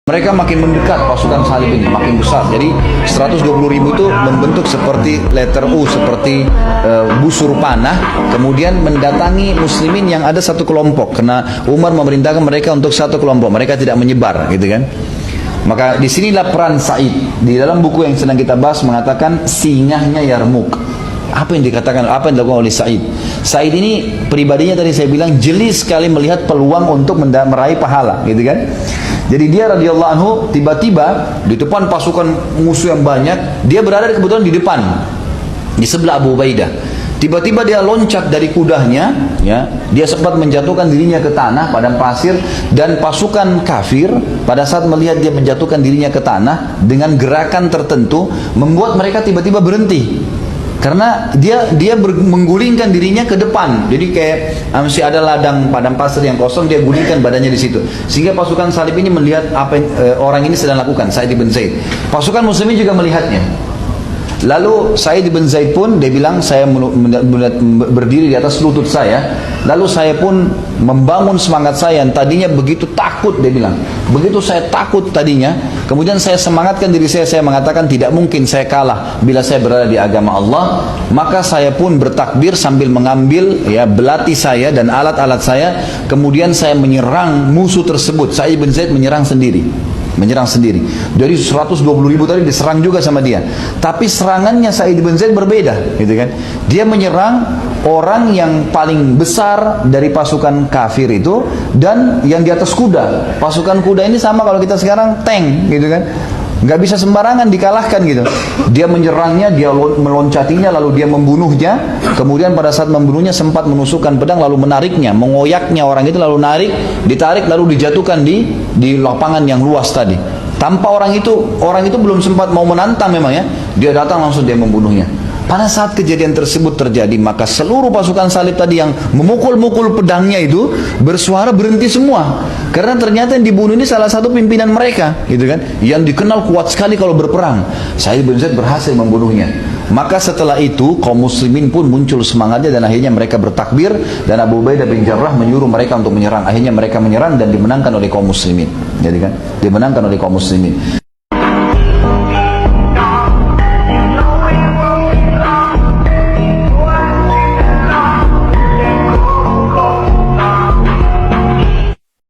Mereka makin mendekat, pasukan salib ini makin besar. Jadi 120.000 itu membentuk seperti letter U, seperti busur panah. Kemudian mendatangi muslimin yang ada satu kelompok. Karena Umar memerintahkan mereka untuk satu kelompok. Mereka tidak menyebar, gitu kan. Maka disinilah peran Sa'id. Di dalam buku yang sedang kita bahas mengatakan singahnya Yarmuk. Apa yang dikatakan, apa yang dilakukan oleh Sa'id? Sa'id ini pribadinya tadi saya bilang jeli sekali melihat peluang untuk meraih pahala, gitu kan? Jadi dia radhiyallahu anhu tiba-tiba di depan pasukan musuh yang banyak, dia berada kebetulan di depan, di sebelah Abu Ubaidah. Tiba-tiba dia loncat dari kudanya, ya, dia sempat menjatuhkan dirinya ke tanah padang pasir, dan pasukan kafir pada saat melihat dia menjatuhkan dirinya ke tanah dengan gerakan tertentu membuat mereka tiba-tiba berhenti. Karena dia menggulingkan dirinya ke depan, jadi kayak masih ada ladang padang pasir yang kosong, dia gulingkan badannya di situ, sehingga pasukan salib ini melihat apa yang orang ini sedang lakukan, Sa'id bin Zaid. Pasukan muslimin juga melihatnya. Lalu Sa'id bin Zaid pun dia bilang, saya berdiri di atas lutut saya. Lalu saya pun membangun semangat saya yang tadinya begitu takut, dia bilang. Begitu saya takut tadinya, kemudian saya semangatkan diri saya mengatakan tidak mungkin saya kalah bila saya berada di agama Allah. Maka saya pun bertakbir sambil mengambil ya belati saya dan alat-alat saya, kemudian saya menyerang musuh tersebut. Sa'id bin Zaid menyerang sendiri. Dari 120.000 tadi diserang juga sama dia. Tapi serangannya Sa'id bin Zaid berbeda, gitu kan? Dia menyerang orang yang paling besar dari pasukan kafir itu dan yang di atas kuda. Pasukan kuda ini sama kalau kita sekarang tank, gitu kan? Nggak bisa sembarangan dikalahkan gitu. Dia menyerangnya, dia meloncatinya, lalu dia membunuhnya. Kemudian pada saat membunuhnya sempat menusukkan pedang lalu menariknya, mengoyaknya orang itu, lalu ditarik lalu dijatuhkan di lapangan yang luas tadi. Tanpa orang itu belum sempat mau menantang memang ya. Dia datang langsung dia membunuhnya. Pada saat kejadian tersebut terjadi, maka seluruh pasukan salib tadi yang memukul-mukul pedangnya itu bersuara berhenti semua. Karena ternyata yang dibunuh ini salah satu pimpinan mereka, gitu kan? Yang dikenal kuat sekali kalau berperang. Sa'id bin Zaid berhasil membunuhnya. Maka setelah itu kaum muslimin pun muncul semangatnya dan akhirnya mereka bertakbir, dan Abu Ubaidah bin Jarrah menyuruh mereka untuk menyerang. Akhirnya mereka menyerang dan dimenangkan oleh kaum muslimin. Jadi kan, dimenangkan oleh kaum muslimin.